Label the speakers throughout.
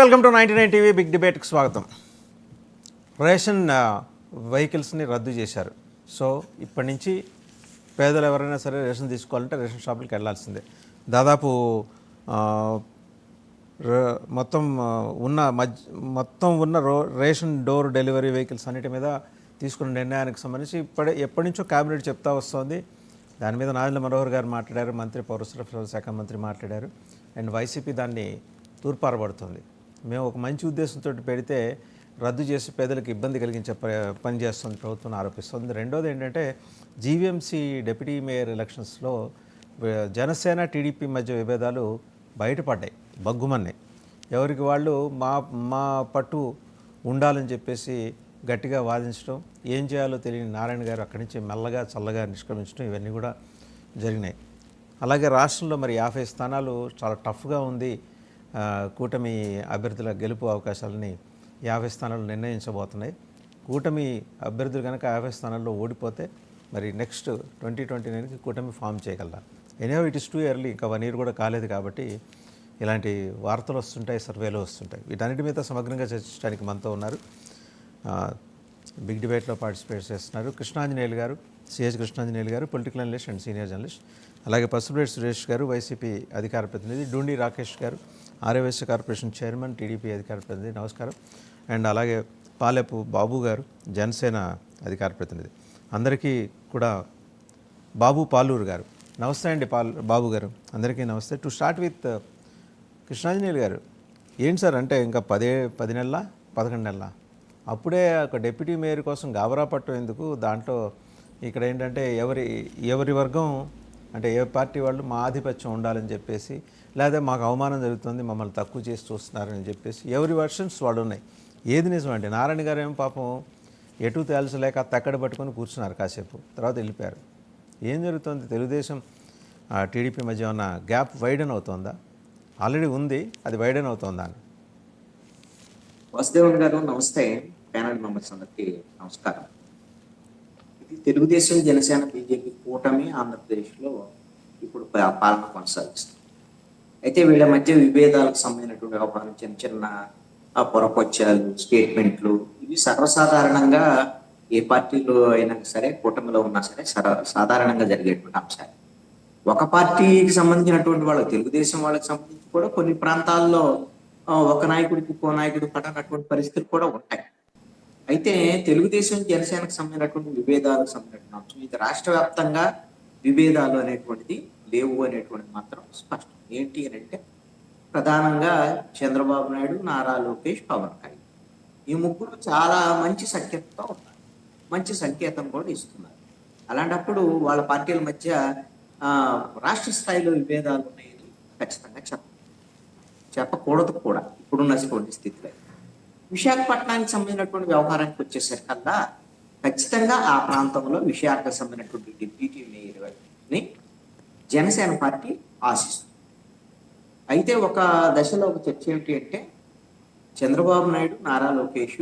Speaker 1: Welcome to 99 TV big డిబేట్కి స్వాగతం. Ration వెహికల్స్ని రద్దు చేశారు. సో ఇప్పటి నుంచి పేదలు ఎవరైనా సరే రేషన్ తీసుకోవాలంటే రేషన్ షాపులకు వెళ్ళాల్సిందే. దాదాపు మొత్తం ఉన్న రేషన్ డోర్ డెలివరీ వెహికల్స్ అన్నిటి మీద తీసుకున్న నిర్ణయానికి సంబంధించి ఎప్పటి నుంచో క్యాబినెట్ చెప్తా వస్తుంది. దాని మీద నాదెండ్ల మనోహర్ గారు మాట్లాడారు, మంత్రి పౌర సరఫరాల శాఖ మంత్రి మాట్లాడారు. అండ్ వైసీపీ దాన్ని తూర్పారబడుతుంది. మేము ఒక మంచి ఉద్దేశంతో పెడితే రద్దు చేసి పేదలకు ఇబ్బంది కలిగించే పని చేస్తుంది ప్రభుత్వం ఆరోపిస్తుంది. రెండోది ఏంటంటే జీవీఎంసీ డిప్యూటీ మేయర్ ఎలక్షన్స్లో జనసేన టీడీపీ మధ్య విభేదాలు బయటపడ్డాయి, బగ్గుమన్నాయి. ఎవరికి వాళ్ళు మా పట్టు ఉండాలని చెప్పేసి గట్టిగా వాదించడం, ఏం చేయాలో తెలియని నారాయణ గారు అక్కడి నుంచి మెల్లగా చల్లగా నిష్క్రమించడం, ఇవన్నీ కూడా జరిగినాయి. అలాగే రాష్ట్రంలో మరి 50 స్థానాలు చాలా టఫ్గా ఉంది. కూటమి అభ్యర్థుల గెలుపు అవకాశాలని 50 స్థానాలు నిర్ణయించబోతున్నాయి. కూటమి అభ్యర్థులు కనుక 50 స్థానాల్లో ఓడిపోతే మరి నెక్స్ట్ 2029కి కూటమి ఫామ్ చేయగలరా? Anyhow it is too early, ఇంకా 1 year కూడా కాలేదు కాబట్టి ఇలాంటి వార్తలు వస్తుంటాయి, సర్వేలు వస్తుంటాయి. వీటన్నిటి మీద సమగ్రంగా చర్చించడానికి మనతో ఉన్నారు. బిగ్ డిబేట్లో పార్టిసిపేట్ చేస్తున్నారు కృష్ణాంజనేయులు గారు, సిహెచ్ కృష్ణాంజనేయులు గారు, political analyst and senior journalist. అలాగే పసుపులేటి సురేష్ గారు, వైసీపీ అధికార ప్రతినిధి. డూండి రాకేష్ గారు, ఆర్యవైశ్య కార్పొరేషన్ చైర్మన్, టీడీపీ అధికార ప్రతినిధి. నమస్కారం. అండ్ అలాగే పాలెపు బాబు గారు, జనసేన అధికార ప్రతినిధి. అందరికీ కూడా బాబు పాలూరు గారు నమస్తే అండి. బాబు గారు అందరికీ నమస్తే. టు స్టార్ట్ విత్ కృష్ణాంజనేయులు గారు, ఏంటి సార్ అంటే ఇంకా 10 నెలల 11 నెలల అప్పుడే ఒక డిప్యూటీ మేయర్ కోసం గాబరా పట్టం ఎందుకు? దాంట్లో ఇక్కడ ఏంటంటే ఎవరి వర్గం అంటే ఏ పార్టీ వాళ్ళు మా ఆధిపత్యం ఉండాలని చెప్పేసి, లేదా మాకు అవమానం జరుగుతుంది, మమ్మల్ని తక్కువ చేసి చూస్తున్నారని చెప్పేసి ఎవరి వర్షన్స్ వాళ్ళు ఉన్నాయి. ఏది నిజమంటే నారాయణ గారు ఏమో పాపం ఎటు తేల్చలేక తక్కడ పట్టుకొని కూర్చున్నారు, కాసేపు తర్వాత వెళ్ళిపోయారు. ఏం జరుగుతుంది? తెలుగుదేశం టీడీపీ మధ్య ఉన్న గ్యాప్ వైడన్ అవుతుందా? ఆల్రెడీ ఉంది, అది వైడన్ అవుతుందా అని.
Speaker 2: వాసుదేవన్ గారు నమస్తే. ప్యానల్ మెంబర్స్ అందరికీ నమస్కారం. ఇది తెలుగుదేశం, జనసేన, బీజేపీ కూటమి ఆంధ్రప్రదేశ్లో ఇప్పుడు పాలన కొనసాగిస్తుంది. అయితే వీళ్ళ మధ్య విభేదాలకు సంబంధించినటువంటి వ్యవహారం, చిన్న చిన్న పొరపచ్చాలు, స్టేట్మెంట్లు, ఇవి సర్వసాధారణంగా ఏ పార్టీలో అయినా సరే, కూటమిలో ఉన్నా సరే సాధారణంగా జరిగేటువంటి అంశాలు. ఒక పార్టీకి సంబంధించినటువంటి వాళ్ళకి, తెలుగుదేశం వాళ్ళకి సంబంధించి కూడా కొన్ని ప్రాంతాల్లో ఒక నాయకుడికి ఇంకో నాయకుడు పడనటువంటి పరిస్థితులు కూడా ఉంటాయి. అయితే తెలుగుదేశం, జనసేనకు సంబంధించినటువంటి విభేదాలకు సంబంధించిన అంశం, ఇది రాష్ట్ర వ్యాప్తంగా విభేదాలు అనేటువంటిది లేవు అనేటువంటిది మాత్రం స్పష్టం. ఏంటి అని అంటే ప్రధానంగా చంద్రబాబు నాయుడు, నారా లోకేష్, పవన్ కళ్యాణ్, ఈ ముగ్గురు చాలా మంచి సఖ్యతతో ఉన్నారు, మంచి సంకేతం కూడా ఇస్తున్నారు. అలాంటప్పుడు వాళ్ళ పార్టీల మధ్య రాష్ట్ర స్థాయిలో విభేదాలు ఉన్నాయని ఖచ్చితంగా చెప్పకూడదు కూడా ఇప్పుడున్నటువంటి స్థితిలో. విశాఖపట్నానికి సంబంధించినటువంటి వ్యవహారానికి వచ్చేసరికల్లా ఖచ్చితంగా ఆ ప్రాంతంలో విశాఖకు సంబంధించినటువంటి డిప్యూటీ మేయర్ని జనసేన పార్టీ ఆశిస్తుంది. అయితే ఒక దశలో ఒక చర్చ ఏమిటి అంటే చంద్రబాబు నాయుడు, నారా లోకేష్,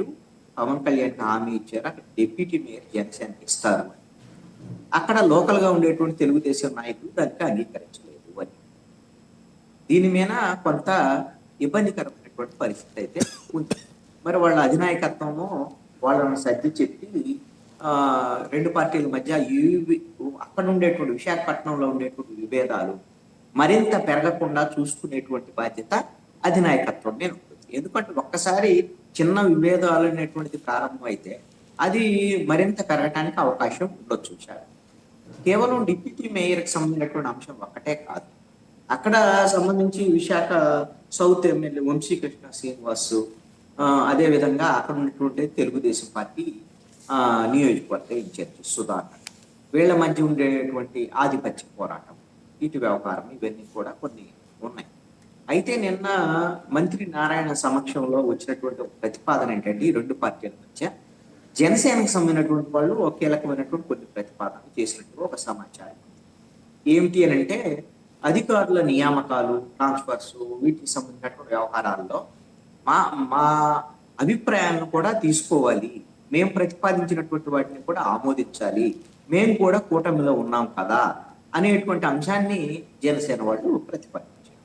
Speaker 2: పవన్ కళ్యాణ్ హామీ ఇచ్చారు, అక్కడ డిప్యూటీ మేయర్ జనసేనకి ఇస్తారు అని. అక్కడ లోకల్గా ఉండేటువంటి తెలుగుదేశం నాయకులు దానికి అంగీకరించలేదు అని. దీని మీద కొంత ఇబ్బందికరమైనటువంటి పరిస్థితి అయితే ఉంది. మరి వాళ్ళ అధినాయకత్వము వాళ్ళని సర్ది చెప్పి రెండు పార్టీల మధ్య అక్కడ ఉండేటువంటి విశాఖపట్నంలో ఉండేటువంటి విభేదాలు మరింత పెరగకుండా చూసుకునేటువంటి బాధ్యత అధినాయకత్వం మీద ఉంటుంది. ఎందుకంటే ఒక్కసారి చిన్న విభేదాలు అనేటువంటిది ప్రారంభమైతే అది మరింత పెరగటానికి అవకాశం ఉండొచ్చు. కేవలం డిప్యూటీ మేయర్కి సంబంధించినటువంటి అంశం ఒక్కటే కాదు, అక్కడ సంబంధించి విశాఖ సౌత్ ఎమ్మెల్యే వంశీకృష్ణ శ్రీనివాస్, అదేవిధంగా అక్కడ ఉన్నటువంటి తెలుగుదేశం పార్టీ నియోజకవర్గ ఇన్ఛార్జి సుధాకర్, వీళ్ళ మధ్య ఉండేటువంటి ఆధిపత్య పోరాటం, ఇటు వ్యవహారం, ఇవన్నీ కూడా కొన్ని ఉన్నాయి. అయితే నిన్న మంత్రి నారాయణ సమక్షంలో వచ్చినటువంటి ఒక ప్రతిపాదన ఏంటంటే ఈ రెండు పార్టీల మధ్య జనసేనకు సంబంధించినటువంటి వాళ్ళు ఒక కీలకమైనటువంటి కొన్ని ప్రతిపాదనలు చేసినట్టు ఒక సమాచారం. ఏమిటి అని అంటే అధికారుల నియామకాలు, ట్రాన్స్ఫర్స్, వీటికి సంబంధించినటువంటి వ్యవహారాల్లో మా అభిప్రాయాలను కూడా తీసుకోవాలి, మేము ప్రతిపాదించినటువంటి వాటిని కూడా ఆమోదించాలి, మేము కూడా కూటమిలో ఉన్నాం కదా అనేటువంటి అంశాన్ని జనసేన వాళ్ళు ప్రతిపాదించారు.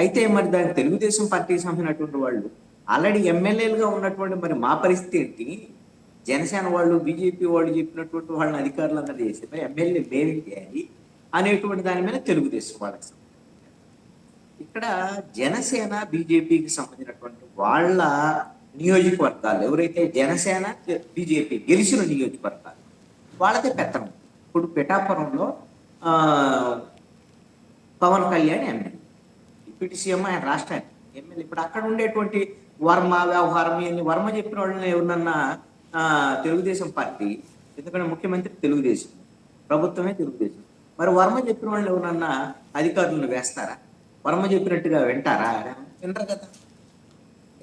Speaker 2: అయితే మరి దానికి తెలుగుదేశం పార్టీకి సంబంధించినటువంటి వాళ్ళు ఆల్రెడీ ఎమ్మెల్యేలుగా ఉన్నటువంటి మరి మా పరిస్థితి ఏంటి? జనసేన వాళ్ళు బీజేపీ వాళ్ళు చెప్పినటువంటి వాళ్ళని అధికారులు అన్నది చేసి మరి ఎమ్మెల్యే మేమేం చేయాలి అనేటువంటి దాని మీద తెలుగుదేశం వాళ్ళకి సంబంధించి. ఇక్కడ జనసేన బీజేపీకి సంబంధించినటువంటి వాళ్ళ నియోజకవర్గాలు ఎవరైతే జనసేన బీజేపీ గెలిచిన నియోజకవర్గాలు వాళ్ళదే పెత్తనం. ఇప్పుడు పిఠాపురంలో ఆ, Pawan Kalyan MLA, deputy CM ఆయన రాష్ట్ర ఎమ్మెల్యే. ఇప్పుడు అక్కడ ఉండేటువంటి వర్మ వ్యవహారం ఇవన్నీ వర్మ చెప్పిన వాళ్ళని ఎవరినన్నా తెలుగుదేశం పార్టీ, ఎందుకంటే ముఖ్యమంత్రి తెలుగుదేశం, ప్రభుత్వమే తెలుగుదేశం, మరి వర్మ చెప్పిన వాళ్ళు ఎవరన్నా అధికారులను వేస్తారా? వర్మ చెప్పినట్టుగా వింటారా? వినరు కదా.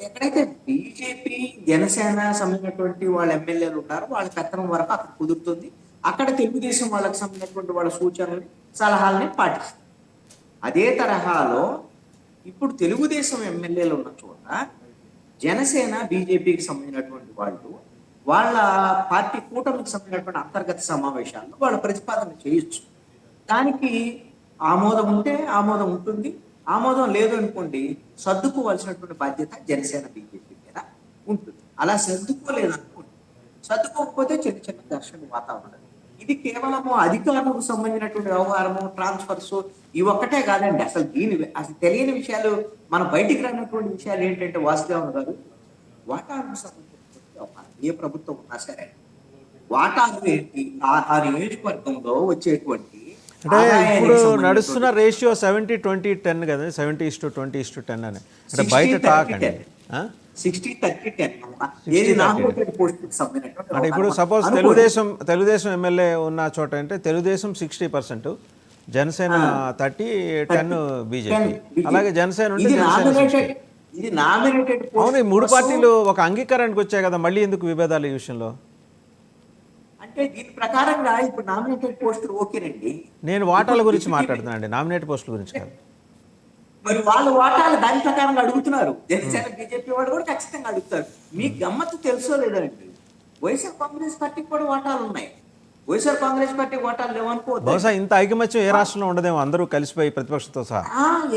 Speaker 2: ఎక్కడైతే బీజేపీ జనసేన సంబంధించినటువంటి వాళ్ళ ఎమ్మెల్యేలు ఉన్నారో వాళ్ళ పెత్తనం వరకు అక్కడ కుదురుతుంది. అక్కడ తెలుగుదేశం వాళ్ళకి సంబంధించినటువంటి వాళ్ళ సూచనల్ని సలహాలని పాటిస్తారు. అదే తరహాలో ఇప్పుడు తెలుగుదేశం ఎమ్మెల్యేలు ఉన్న చోట జనసేన బీజేపీకి సంబంధించినటువంటి వాళ్ళు వాళ్ళ పార్టీ కూటమికి సంబంధించినటువంటి అంతర్గత సమావేశాల్లో వాళ్ళ ప్రతిపాదన చేయొచ్చు. దానికి ఆమోదం ఉంటే ఆమోదం ఉంటుంది, ఆమోదం లేదు అనుకోండి సర్దుకోవాల్సినటువంటి బాధ్యత జనసేన బీజేపీ మీద ఉంటుంది. అలా సర్దుకోలేదనుకోండి, సర్దుకోకపోతే చిన్న చిన్న ఘర్షణ వాతావరణం. ఇది కేవలము అధికారులకు సంబంధించినటువంటి వ్యవహారము, ట్రాన్స్ఫర్స్ ఇవి ఒక్కటే కాదండి. అసలు అసలు తెలియని విషయాలు, మన బయటికి రానటువంటి విషయాలు ఏంటంటే వాసుదేవన్ గారు, వాటాలకు సంబంధించినటువంటి వ్యవహారం ఏ ప్రభుత్వం ఉన్నా సరే వాటాలు ఏంటి, ఆ నియోజకవర్గంలో వచ్చేటువంటి
Speaker 1: అంటే ఇప్పుడు నడుస్తున్న రేషియో 70-20-10 కదా, 70:20:10 అని. అంటే బయట టాక్ అండి
Speaker 2: 60-30-10.
Speaker 1: అంటే ఇప్పుడు సపోజ్ తెలుగుదేశం ఎమ్మెల్యే ఉన్న చోట అంటే తెలుగుదేశం 60%, జనసేన 30-10 బీజేపీ. అలాగే జనసేన ఉంటే
Speaker 2: ఇది నామినేటెడ్.
Speaker 1: అవును, ఈ మూడు పార్టీలు ఒక అంగీకారానికి వచ్చాయి కదా, మళ్ళీ ఎందుకు విభేదాలు ఈ విషయంలో?
Speaker 2: అంటే దీని ప్రకారంగా ఇప్పుడు నామినేటెడ్ పోస్టులు ఓకేనండి.
Speaker 1: నేను వాటాల గురించి మాట్లాడుతున్నాను అండి, నామినేటెడ్ పోస్టుల గురించి కాదు.
Speaker 2: మరి వాళ్ళు వాటాలు దాని ప్రకారంగా అడుగుతున్నారు. జనసేన బీజేపీ వాళ్ళు కూడా ఖచ్చితంగా అడుగుతారు. మీకు గమ్మత్తు తెలుసో లేదండి, వైఎస్ఆర్ కాంగ్రెస్ పార్టీకి కూడా వాటాలు ఉన్నాయి. వైఎస్ఆర్ కాంగ్రెస్ పార్టీ వాటాలు లేవనుకో.
Speaker 1: బహుశా ఇంత ఐకమత్యం ఏ రాష్ట్రంలో ఉండదేమో, అందరూ కలిసిపోయి ప్రతిపక్షంతో సహా.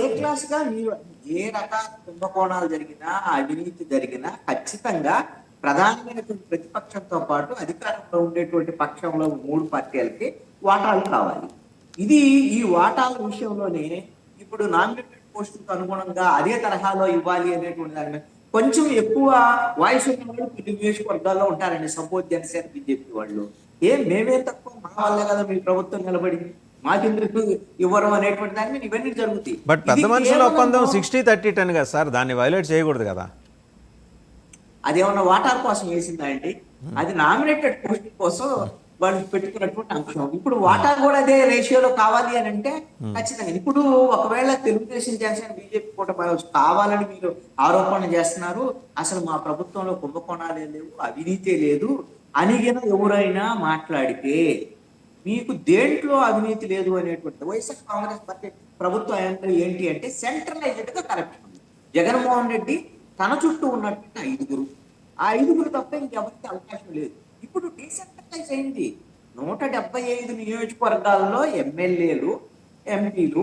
Speaker 2: ఏ క్లాస్ గా మీరు ఏ రకాల కుంభకోణాలు జరిగినా, అవినీతి జరిగినా ఖచ్చితంగా ప్రధానమైనటువంటి ప్రతిపక్షంతో పాటు అధికారంలో ఉండేటువంటి పక్షంలో మూడు పార్టీలకి వాటాలు కావాలి. ఈ వాటాల విషయంలోనే ఇప్పుడు నామినేటెడ్ పోస్టులకు అనుగుణంగా అదే తరహాలో ఇవ్వాలి అనేటువంటి దాని మీద కొంచెం ఎక్కువ వాయిస్ ఉన్న వాళ్ళు కొన్ని నియోజకవర్గాల్లో ఉంటారండి. సపోజ్ జనసేన బీజేపీ వాళ్ళు మేమే తక్కువ, మా వల్లే కదా మీ ప్రభుత్వం నిలబడింది, మాకెందుకు ఇవ్వరు అనేటువంటి దాని మీద ఇవన్నీ జరుగుతాయి.
Speaker 1: బట్ పెద్ద మనుషుల ఒప్పందం 60-30-10 కదా సార్, దాన్ని వైలేట్ చేయకూడదు కదా.
Speaker 2: అదేమన్నా వాటాల కోసం వేసిందా అండి? అది నామినేటెడ్ పోస్ట్ కోసం వాళ్ళు పెట్టుకున్నటువంటి అంశం. ఇప్పుడు వాటా కూడా అదే రేషియోలో కావాలి అని అంటే ఖచ్చితంగా. ఇప్పుడు ఒకవేళ తెలుగుదేశం జనసేన బీజేపీ కూడా కావాలని మీరు ఆరోపణ చేస్తున్నారు, అసలు మా ప్రభుత్వంలో కుంభకోణాలే లేవు, అవినీతే లేదు అనిగిన ఎవరైనా మాట్లాడితే మీకు దేంట్లో అవినీతి లేదు అనేటువంటి వైఎస్ఆర్ కాంగ్రెస్ పార్టీ ప్రభుత్వం ఏంటి అంటే సెంట్రలైజ్డ్ గా కరప్షన్ ఉంది. జగన్మోహన్ రెడ్డి తన చుట్టూ ఉన్నటువంటి 5 ఆ 5 తప్ప ఇంకెవరికి అవకాశం లేదు. ఇప్పుడు డీసెంట్రలైజ్ అయింది. 175 నియోజకవర్గాల్లో ఎమ్మెల్యేలు, ఎంపీలు